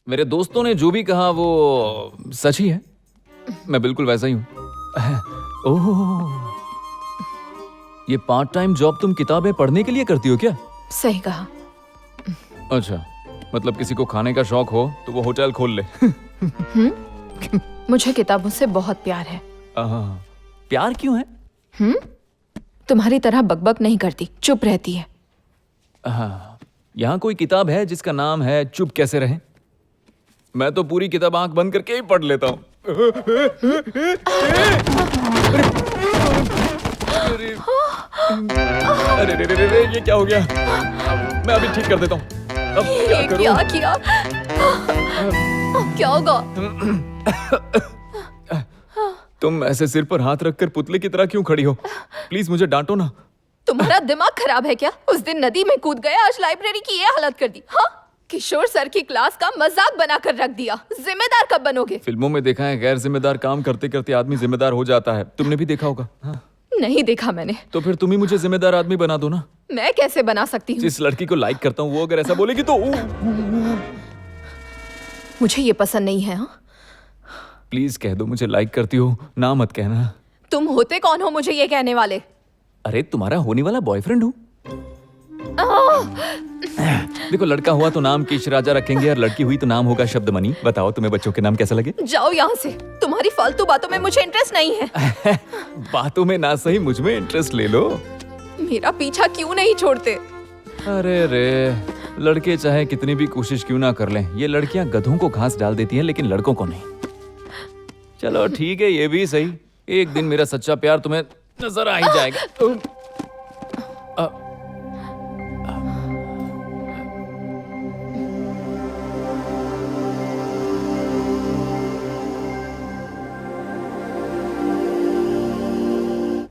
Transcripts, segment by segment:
मेरे दोस्तों ने जो भी कहा वो सच ही है। मैं बिल्कुल वैसा ही हूँ। ओह, ये पार्ट टाइम जॉब तुम किताबें पढ़ने के लिए करती हो क्या? सही कहा। अच्छा, मतलब किसी को खाने का शौक हो तो वो होटल खोल ले। मुझे किताबों से बहुत प्यार है। प्यार क्यों है? तुम्हारी तरह बकबक नहीं करती, चुप रहती है। यहाँ कोई किताब है जिसका नाम है चुप कैसे रहें? मैं तो पूरी किताब आंख बंद करके ही पढ़ लेता हूँ। अरे रे रे रे रे, ये क्या हो गया? मैं अभी ठीक कर देता हूँ। अब क्या ये करूं? क्या किया? क्या होगा? तुम ऐसे सिर पर हाथ रखकर पुतले की तरह क्यों खड़ी हो? प्लीज मुझे डांटो ना। तुम्हारा दिमाग खराब है क्या? उस दिन नदी में कूद गया, आज लाइब्रेरी की ये हालत कर दी। हाँ, किशोर सर की क्लास का मजाक बनाकर रख दिया। जिम्मेदार कब बनोगे? फिल्मों में देखा है, गैर जिम्मेदार काम करते करते आदमी जिम्मेदार हो जाता है। तुमने भी देखा होगा। हाँ। नहीं देखा मैंने। तो फिर तुम ही मुझे जिम्मेदार आदमी बना दो ना। मैं कैसे बना सकती हूँ? जिस लड़की को लाइक करता हूँ वो अगर ऐसा बोलेगी तो मुझे ये पसंद नहीं है। हाँ? प्लीज कह दो मुझे लाइक करती हो, ना मत कहना। तुम होते कौन हो मुझे ये कहने वाले? अरे तुम्हारा होने वाला बॉयफ्रेंड हूँ। देखो, लड़का हुआ तो नाम केश राजा रखेंगे और लड़की हुई तो नाम होगा शब्दमणि। बताओ तुम्हें बच्चों के नाम कैसे लगे? जाओ यहाँ से, तुम्हारी फालतू बातों में मुझे इंटरेस्ट नहीं है। बातों में ना सही मुझ में इंटरेस्ट ले लो। मेरा पीछा क्यों नहीं छोड़ते? अरे रे, लड़के चाहे कितनी भी कोशिश क्यों ना कर लें, ये लड़कियां गधों को घास डाल देती हैं लेकिन लड़कों को नहीं। चलो ठीक है, ये भी सही। एक दिन मेरा सच्चा प्यार तुम्हें नजर आ ही जाएगा।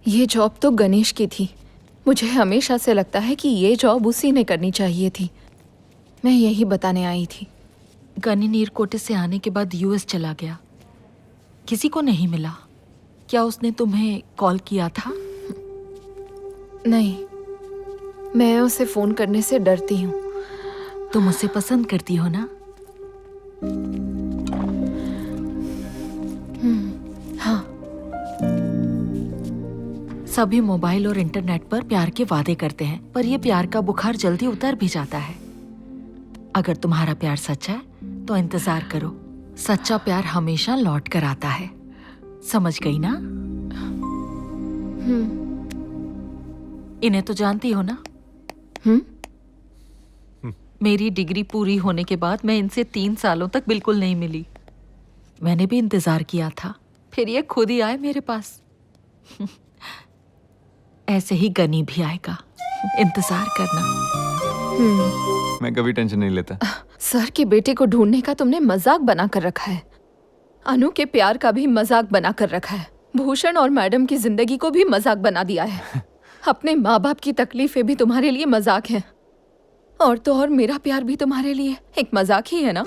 ये जॉब तो गणेश की थी। मुझे हमेशा से लगता है कि ये जॉब उसी ने करनी चाहिए थी। मैं यही बताने आई थी। गनी नीरकोटे से आने के बाद यूएस चला गया, किसी को नहीं मिला। क्या उसने तुम्हें कॉल किया था? नहीं, मैं उसे फोन करने से डरती हूँ। तुम उसे पसंद करती हो ना? हाँ। सभी मोबाइल और इंटरनेट पर प्यार के वादे करते हैं, पर यह प्यार का बुखार जल्दी उतर भी जाता है। अगर तुम्हारा प्यार सच्चा है तो इंतजार करो, सच्चा प्यार हमेशा लौट कर आता है। समझ गई ना? इन्हें तो जानती हो ना? मेरी डिग्री पूरी होने के बाद मैं इनसे 3 सालों तक बिल्कुल नहीं मिली। मैंने भी इंतजार किया था, फिर ये खुद ही आए मेरे पास। ऐसे ही गनी भी आएगा, इंतजार करना। मैं कभी टेंशन नहीं लेता। सर के बेटे को ढूंढने का तुमने मजाक बना कर रखा है। अनु के प्यार का भी मजाक बना कर रखा है। भूषण और मैडम की जिंदगी को भी मजाक बना दिया है। अपने माँ बाप की तकलीफें भी तुम्हारे लिए मजाक हैं। और तो और मेरा प्यार भी तुम्हारे लिए एक मजाक ही है ना?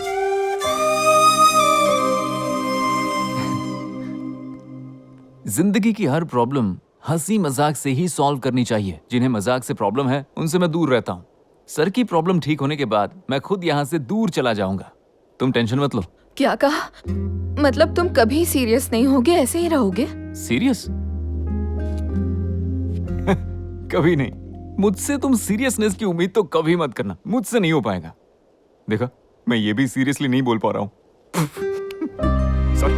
जिंदगी की हर प्रॉब्लम हंसी मजाक से ही सॉल्व करनी चाहिए। जिन्हें मजाक से प्रॉब्लम है उनसे मैं दूर रहता हूँ। सर की प्रॉब्लम ठीक होने के बाद मैं खुद यहाँ से दूर चला जाऊंगा। तुम टेंशन मत लो। क्या कहा? मतलब तुम कभी सीरियस नहीं होगे, ऐसे ही रहोगे? सीरियस? कभी नहीं। मुझसे तुम सीरियसनेस की उम्मीद तो कभी मत करना, मुझसे नहीं हो पाएगा। देखा, मैं ये भी सीरियसली नहीं बोल पा रहा हूँ। सॉरी।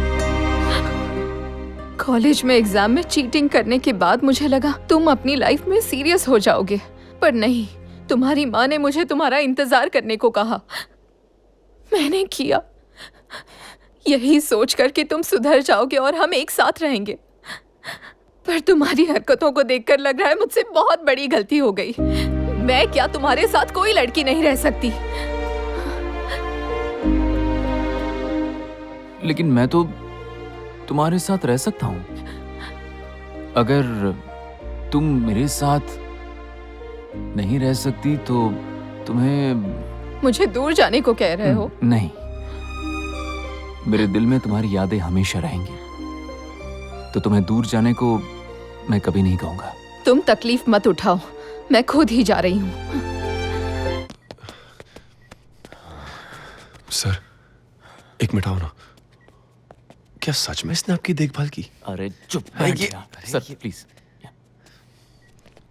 कॉलेज में एग्जाम में चीटिंग करने के बाद मुझे लगा तुम अपनी लाइफ में सीरियस हो जाओगे, पर नहीं। तुम्हारी माँ ने मुझे तुम्हारा इंतजार करने को कहा। मैंने किया, यही सोचकर कि तुम सुधर जाओगे और हम एक साथ रहेंगे। पर तुम्हारी हरकतों को देखकर लग रहा है मुझसे बहुत बड़ी गलती हो गई। मैं क्या, तुम्हारे साथ कोई लड़की नहीं रह सकती। लेकिन मैं तो तुम्हारे साथ रह सकता हूँ। अगर तुम मेरे साथ नहीं रह सकती तो तुम्हें... मुझे दूर जाने को कह रहे हो? नहीं, मेरे दिल में तुम्हारी यादें हमेशा रहेंगी, तो तुम्हें दूर जाने को मैं कभी नहीं कहूंगा। तुम तकलीफ मत उठाओ, मैं खुद ही जा रही हूँ। सर, एक मिनट आओ ना। क्या सच में इसने आपकी देखभाल की? अरे चुप अरे बैठ ये- जा। सर प्लीज,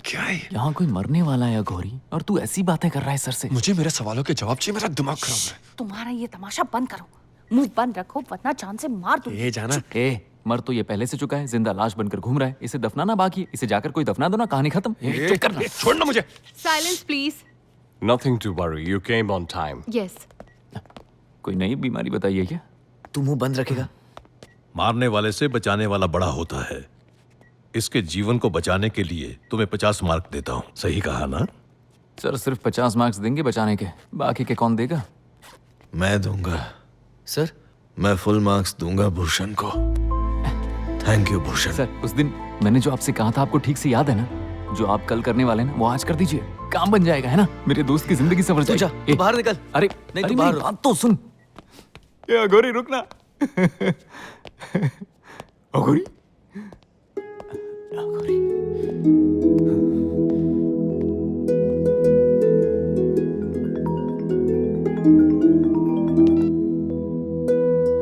क्या है? यहाँ कोई मरने वाला है या घोरी, और तू ऐसी बातें कर रहा है सर से? मुझे मेरे सवालों के जवाब चाहिए, मेरा दिमाग खराब है। तुम्हारा ये तमाशा बंद करो, मुंह बंद रखो वरना जान से मार दूंगी। ये जाना, ए, मर तो ये पहले से चुका है, जिंदा लाश बनकर घूम रहा है। इसे दफनाना बाकी है, इसे जाकर कोई दफना दो ना, कहानी खत्म। ए, चुप करना। छोड़ ना मुझे। Silence please. Nothing to worry. You came on time. Yes. कोई नई बीमारी बताइए क्या? तू मुंह बंद रखेगा? मारने वाले से बचाने वाला बड़ा होता है। इसके जीवन को बचाने के लिए तुम्हें 50 मार्क देता हूँ। सही कहा ना? सर सिर्फ 50 मार्क्स देंगे बचाने के, बाकी के कौन देगा? मैं दूंगा सर, मैं फुल मार्क्स दूंगा भूषण को। Thank you Bhushan. सर उस दिन मैंने जो आपसे कहा था, आपको ठीक से याद है ना? जो आप कल करने वाले हैं ना, वो आज कर दीजिए, काम बन जाएगा, है ना? मेरे दोस्त की जिंदगी सवर तू जा, जाएगी। तू बाहर निकल। अरे नहीं, अरे तू बाहर मेरी रुक। बात तो सुन। ये अघोरी रुकना। अघोरी, अघोरी।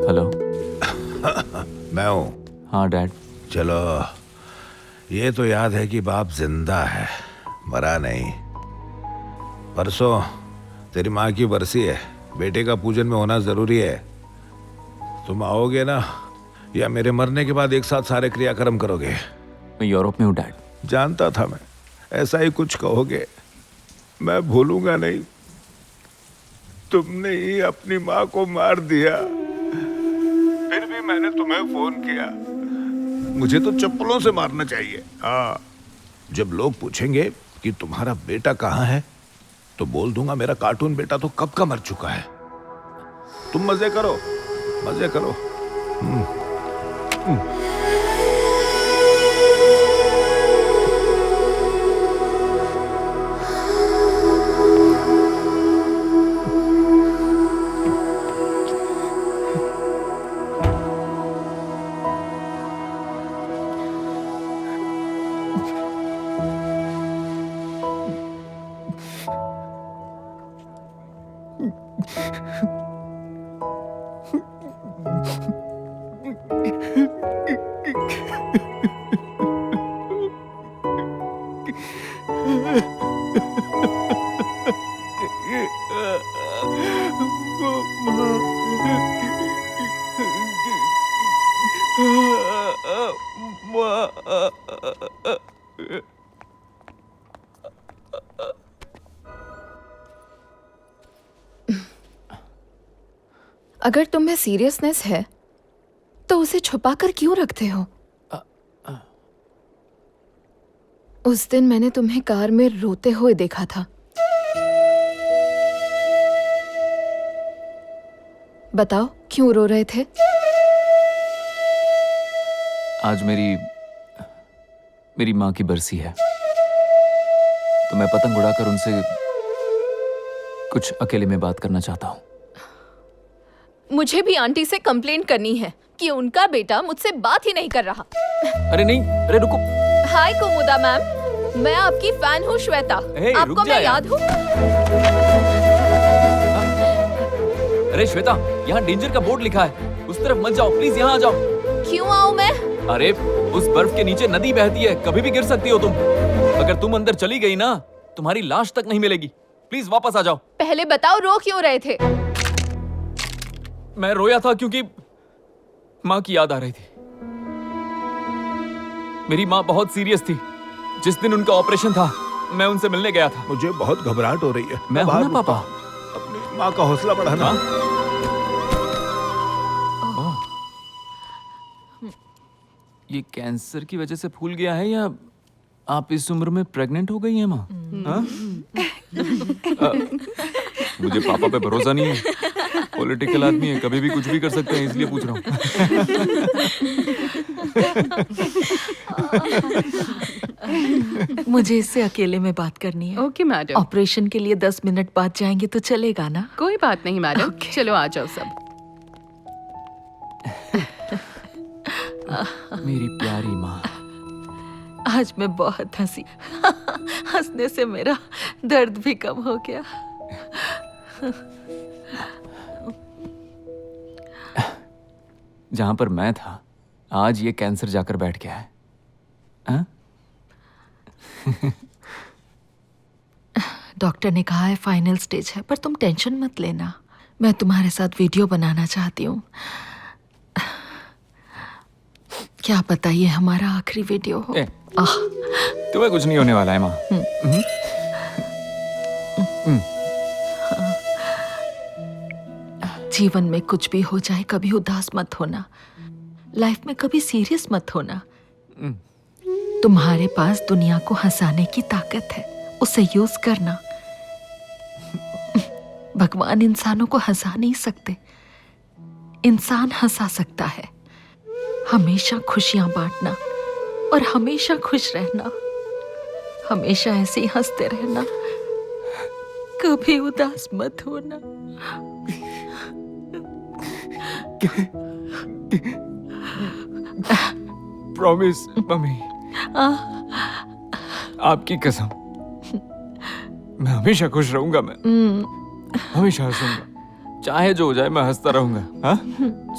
हेलो। मैं हूँ। हाँ डैड। चलो, ये तो याद है कि बाप जिंदा है, मरा नहीं। परसों तेरी माँ की बरसी है, बेटे का पूजन में होना जरूरी है। तुम आओगे ना, या मेरे मरने के बाद एक साथ सारे क्रियाक्रम करोगे? मैं यूरोप में हूँ डैड। जानता था मैं, ऐसा ही कुछ कहोगे। मैं भूलूंगा नहीं। तुमने ही अपनी माँ को मार दिया, फिर भी मैंने तुम्हें फोन किया। मुझे तो चप्पलों से मारना चाहिए। हाँ, जब लोग पूछेंगे कि तुम्हारा बेटा कहाँ है, तो बोल दूंगा मेरा कार्टून बेटा तो कब का मर चुका है। तुम मजे करो, मजे करो। अगर तुम में सीरियसनेस है तो उसे छुपाकर क्यों रखते हो? उस दिन मैंने तुम्हें कार में रोते हुए देखा था। बताओ क्यों रो रहे थे? आज मेरी माँ की बरसी है, तो मैं पतंग उड़ाकर उनसे कुछ अकेले में बात करना चाहता हूँ। मुझे भी आंटी से कंप्लेंट करनी है कि उनका बेटा मुझसे बात ही नहीं कर रहा। अरे नहीं, अरे रुको। हाय कुमुदा मैम, मैं आपकी फैन हूँ श्वेता। हे, रुक आपको जा मैं यार। याद हूँ? अरे श्वेता, यहाँ डेंजर का बोर्ड लिखा है, उस तरफ मत जाओ प्लीज, यहाँ आ जाओ। क्यों आऊँ मैं? अरे उस बर्फ के नीचे नदी बहती है, कभी भी गिर सकती हो तुम। अगर तुम अंदर चली गई ना, तुम्हारी लाश तक नहीं मिलेगी। प्लीज वापस आ जाओ। पहले बताओ रो क्यों रहे थे? मैं रोया था क्योंकि माँ की याद आ रही थी। मेरी माँ बहुत सीरियस थी। जिस दिन उनका ऑपरेशन था, मैं उनसे मिलने गया था। मुझे बहुत घबराहट हो रही है। मैं हूं बाहर ना पापा। रुकता हूं। अपनी माँ का हौसला बढ़ाना। ये कैंसर की वजह से फूल गया है या आप इस उम्र में प्रेग्नेंट हो गई हैं माँ? हाँ? मुझे पापा पे भरोसा नहीं है। पॉलिटिकल आदमी है, कभी भी कुछ भी कर सकते हैं, इसलिए पूछ रहा हूँ। मुझे इससे अकेले में बात करनी है। ओके मैडम, ऑपरेशन के लिए 10 मिनट बाद जाएंगे तो चलेगा ना? कोई बात नहीं मैडम। चलो आ जाओ सब। मेरी प्यारी माँ। आज मैं बहुत हंसी। हंसने से मेरा दर्द भी कम हो गया। जहां पर मैं था आज ये कैंसर जाकर बैठ गया है। हाँ? डॉक्टर ने कहा है फाइनल स्टेज है, पर तुम टेंशन मत लेना। मैं तुम्हारे साथ वीडियो बनाना चाहती हूँ। क्या पता ये हमारा आखिरी वीडियो हो। ए, तुम्हें कुछ नहीं होने वाला है माँ। जीवन में कुछ भी हो जाए कभी उदास मत होना, लाइफ में कभी सीरियस मत होना। तुम्हारे पास दुनिया को हंसाने की ताकत है, उसे यूज करना। भगवान इंसानों को हंसा नहीं सकते, इंसान हंसा सकता है। हमेशा खुशियां बांटना और हमेशा खुश रहना, हमेशा ऐसे ही हंसते रहना, कभी उदास मत होना। प्रॉमिस मम्मी, आपकी कसम, मैं हमेशा खुश रहूंगा। मैं हमेशा हंसूंगा, चाहे जो हो जाए मैं हंसता रहूंगा। हाँ?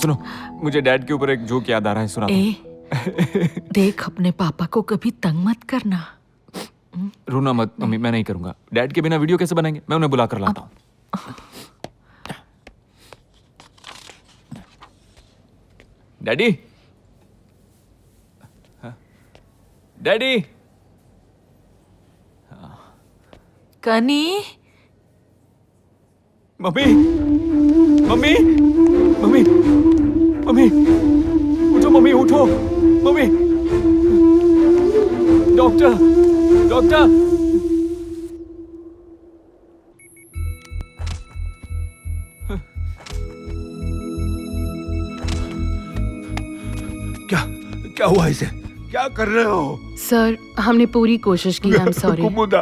सुनो, मुझे डैड के ऊपर एक जोक याद आ रहा है, सुना। देख, अपने पापा को कभी तंग मत करना। रोना मत मम्मी, मैं नहीं करूंगा। डैड के बिना वीडियो कैसे बनाएंगे? मैं उन्हें बुला कर लाता हूँ। डैडी, डैडी, कनी, मम्मी, मम्मी, मम्मी, मम्मी, उठो मम्मी, उठो मम्मी, डॉक्टर, डॉक्टर। क्या क्या हुआ इसे? क्या कर रहे हो? सर, हमने पूरी कोशिश की। I am sorry. कुमुदा,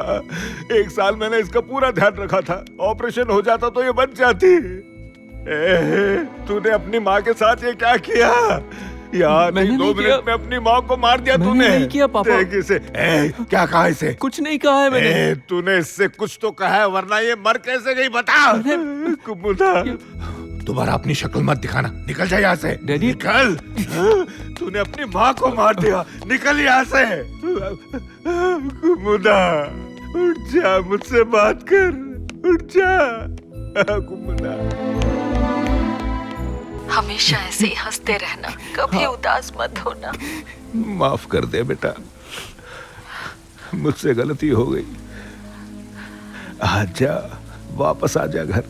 1 साल मैंने इसका पूरा ध्यान रखा था। ऑपरेशन हो जाता तो ये बच जाती। तूने अपनी माँ के साथ ये क्या किया यार? मैंने 2 नहीं किया। मिनट में अपनी माँ को मार दिया मैंने तूने। नहीं किया पापा। देख इसे। क्या कहा इसे? कुछ नहीं कहा है मैंने। तूने इससे कुछ तो कहा है, वरना ये मर कैसे गई बता। कुमुदा, दोबारा अपनी शक्ल मत दिखाना। निकल जा यहाँ से। डैडी। निकल। तूने अपनी माँ को मार दिया। निकल यहाँ से। कुमुदा, उठ जा, मुझसे बात कर। उठ जा कुमुदा। हमेशा ऐसे ही हंसते रहना, कभी उदास मत होना। माफ कर दे बेटा, मुझसे गलती हो गई। आजा, वापस आ जा घर।